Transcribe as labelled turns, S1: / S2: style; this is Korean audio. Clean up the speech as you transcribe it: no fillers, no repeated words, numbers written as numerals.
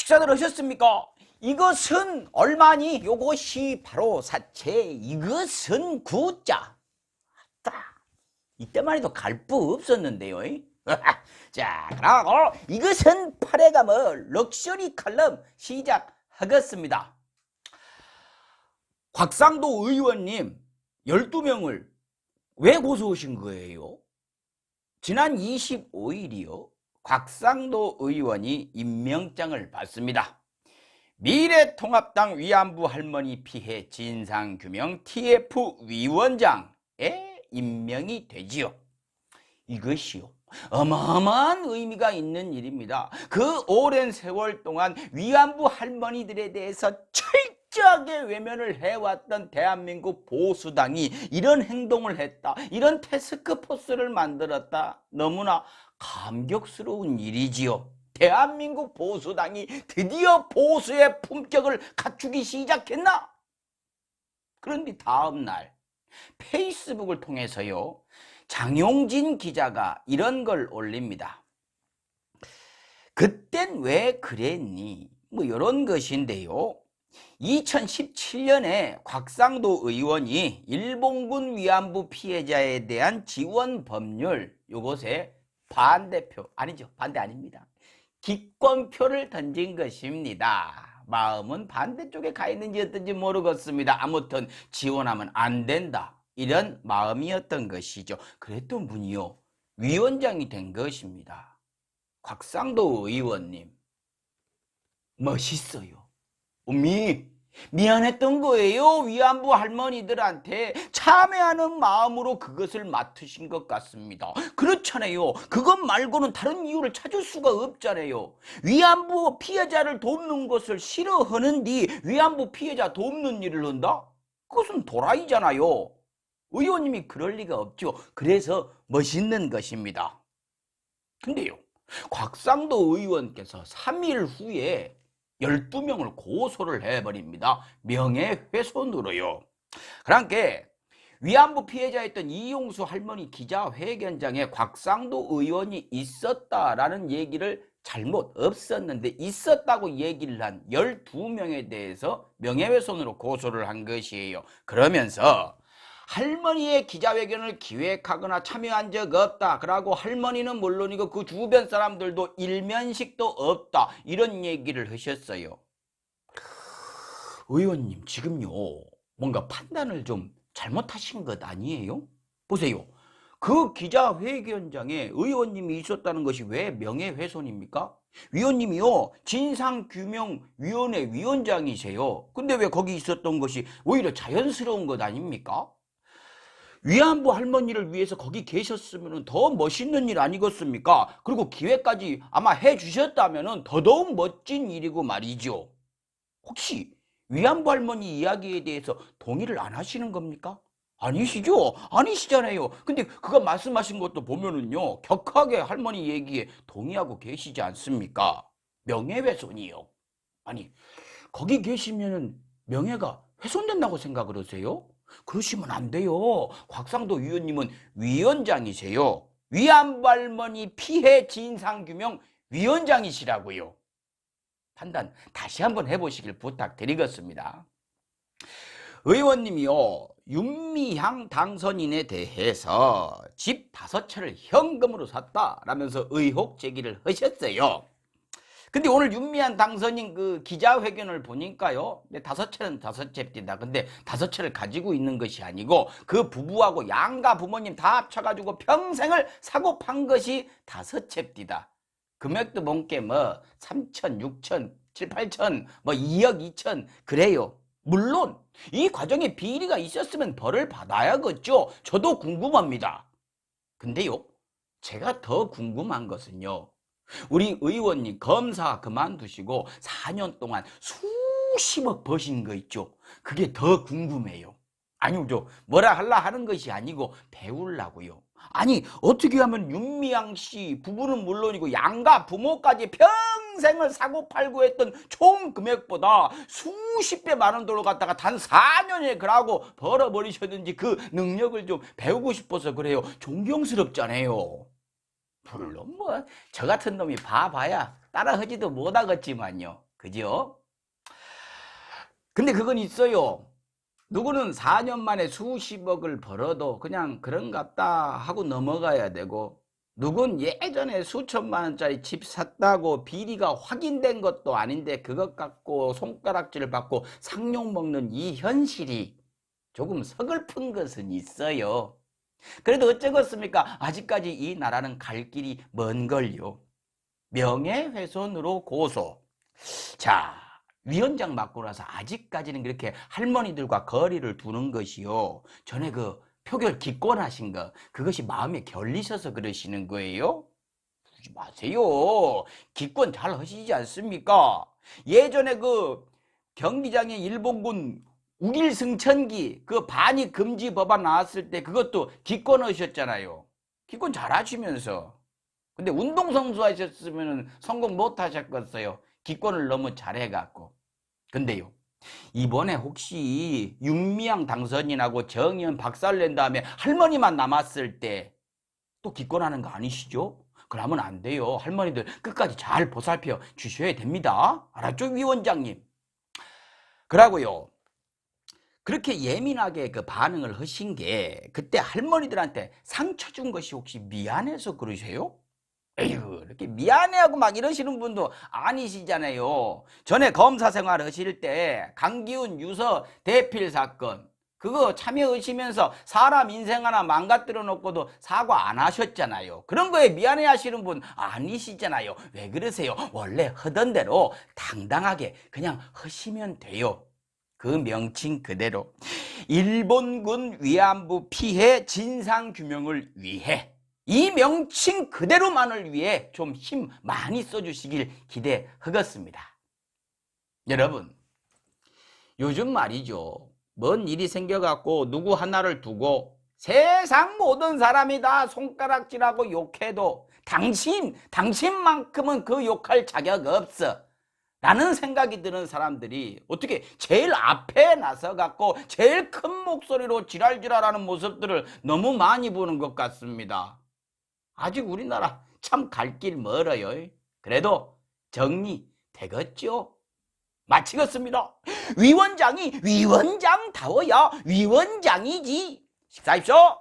S1: 식사들 하셨습니까? 이것은 얼마니? 요것이 바로 사채, 이것은 구자. 이때만 해도 갈 부 없었는데요. 자, 그리고 이것은 8회 감을 럭셔리 칼럼 시작하겠습니다. 곽상도 의원님 12명을 왜 고소하신 거예요? 지난 25일이요. 곽상도 의원이 임명장을 받습니다. 미래통합당 위안부 할머니 피해 진상규명 TF위원장에 임명이 되지요. 이것이요. 어마어마한 의미가 있는 일입니다. 그 오랜 세월 동안 위안부 할머니들에 대해서 철저하게 외면을 해왔던 대한민국 보수당이 이런 행동을 했다. 이런 태스크포스를 만들었다. 너무나 감격스러운 일이지요. 대한민국 보수당이 드디어 보수의 품격을 갖추기 시작했나? 그런데 다음 날 페이스북을 통해서요. 장용진 기자가 이런 걸 올립니다. 그땐 왜 그랬니? 뭐 이런 것인데요. 2017년에 곽상도 의원이 일본군 위안부 피해자에 대한 지원 법률 요것에 반대표, 아니죠. 반대 아닙니다. 기권표를 던진 것입니다. 마음은 반대쪽에 가 있는지 어떤지 모르겠습니다. 아무튼 지원하면 안 된다. 이런 마음이었던 것이죠. 그랬던 분이요. 위원장이 된 것입니다. 곽상도 의원님. 멋있어요. 미안했던 거예요. 위안부 할머니들한테 참여하는 마음으로 그것을 맡으신 것 같습니다. 그렇잖아요. 그것 말고는 다른 이유를 찾을 수가 없잖아요. 위안부 피해자를 돕는 것을 싫어하는데 위안부 피해자 돕는 일을 한다? 그것은 도라이잖아요. 의원님이 그럴 리가 없죠. 그래서 멋있는 것입니다. 근데요. 곽상도 의원께서 3일 후에 12명을 고소를 해버립니다. 명예훼손으로요. 그러니까 위안부 피해자였던 이용수 할머니 기자회견장에 곽상도 의원이 있었다라는 얘기를 잘못 없었는데 있었다고 얘기를 한 12명에 대해서 명예훼손으로 고소를 한 것이에요. 그러면서 할머니의 기자회견을 기획하거나 참여한 적 없다. 그러고 할머니는 물론이고 그 주변 사람들도 일면식도 없다. 이런 얘기를 하셨어요. 의원님 지금요. 뭔가 판단을 좀 잘못하신 것 아니에요? 보세요. 그 기자회견장에 의원님이 있었다는 것이 왜 명예훼손입니까? 위원님이요. 진상규명위원회 위원장이세요. 근데 왜 거기 있었던 것이 오히려 자연스러운 것 아닙니까? 위안부 할머니를 위해서 거기 계셨으면 더 멋있는 일 아니겠습니까? 그리고 기회까지 아마 해주셨다면 더더욱 멋진 일이고 말이죠. 혹시 위안부 할머니 이야기에 대해서 동의를 안 하시는 겁니까? 아니시죠? 아니시잖아요. 근데 그거 말씀하신 것도 보면은요, 격하게 할머니 얘기에 동의하고 계시지 않습니까? 명예훼손이요. 아니, 거기 계시면은 명예가 훼손된다고 생각을 하세요? 그러시면 안 돼요. 곽상도 위원님은 위원장이세요. 위안부 할머니 피해 진상규명 위원장이시라고요. 판단 다시 한번 해보시길 부탁드리겠습니다. 의원님이요. 윤미향 당선인에 대해서 집 5채를 현금으로 샀다라면서 의혹 제기를 하셨어요. 근데 오늘 윤미향 당선인 그 기자회견을 보니까요. 5채는 5채입니다. 근데 5채를 가지고 있는 것이 아니고 그 부부하고 양가 부모님 다 합쳐가지고 평생을 사고 판 것이 5채입니다. 금액도 뭔게 뭐 3천, 6천, 7, 8천, 뭐 2억 2천 그래요. 물론 이 과정에 비리가 있었으면 벌을 받아야겠죠. 저도 궁금합니다. 근데요. 제가 더 궁금한 것은요. 우리 의원님 검사 그만두시고 4년 동안 수십억 버신 거 있죠. 그게 더 궁금해요. 아니죠. 뭐라 할라 하는 것이 아니고 배우려고요. 아니 어떻게 하면 윤미향 씨 부부는 물론이고 양가 부모까지 평생을 사고팔고 했던 총 금액보다 수십 배 많은 돈을 갖다가 단 4년에 그러고 벌어버리셨는지 그 능력을 좀 배우고 싶어서 그래요. 존경스럽잖아요. 물론 뭐 저 같은 놈이 봐봐야 따라하지도 못하겠지만요. 그죠? 근데 그건 있어요. 누구는 4년 만에 수십억을 벌어도 그냥 그런갑다 하고 넘어가야 되고, 누군 예전에 수천만 원짜리 집 샀다고 비리가 확인된 것도 아닌데 그것 갖고 손가락질 받고 상욕 먹는 이 현실이 조금 서글픈 것은 있어요. 그래도 어쩌겠습니까? 아직까지 이 나라는 갈 길이 먼걸요. 명예훼손으로 고소. 자, 위원장 맡고 나서 아직까지는 그렇게 할머니들과 거리를 두는 것이요. 전에 그 표결 기권하신 거, 그것이 마음에 결리셔서 그러시는 거예요? 그러지 마세요. 기권 잘 하시지 않습니까? 예전에 그 경기장에 일본군 우길승천기 그 반입 금지 법안 나왔을 때 그것도 기권하셨잖아요. 기권 잘 하시면서. 근데 운동선수 하셨으면 성공 못 하셨겠어요. 기권을 너무 잘해갖고. 근데요, 이번에 혹시 윤미향 당선인하고 정의연 박살낸 다음에 할머니만 남았을 때 또 기권하는 거 아니시죠? 그러면 안 돼요. 할머니들 끝까지 잘 보살펴 주셔야 됩니다. 알았죠, 위원장님? 그러고요, 그렇게 예민하게 그 반응을 하신 게 그때 할머니들한테 상처 준 것이 혹시 미안해서 그러세요? 에휴, 이렇게 미안해하고 막 이러시는 분도 아니시잖아요. 전에 검사 생활 하실 때 강기훈 유서 대필 사건 그거 참여하시면서 사람 인생 하나 망가뜨려 놓고도 사과 안 하셨잖아요. 그런 거에 미안해 하시는 분 아니시잖아요. 왜 그러세요? 원래 하던 대로 당당하게 그냥 하시면 돼요. 그 명칭 그대로 일본군 위안부 피해 진상규명을 위해, 이 명칭 그대로만을 위해 좀 힘 많이 써주시길 기대하겠습니다. 여러분, 요즘 말이죠, 뭔 일이 생겨갖고 누구 하나를 두고 세상 모든 사람이 다 손가락질하고 욕해도 당신만큼은 그 욕할 자격 없어 라는 생각이 드는 사람들이 어떻게 제일 앞에 나서갖고 제일 큰 목소리로 지랄지랄하는 모습들을 너무 많이 보는 것 같습니다. 아직 우리나라 참 갈 길 멀어요. 그래도 정리 되겠죠? 마치겠습니다. 위원장이 위원장다워야 위원장이지. 식사하십시오.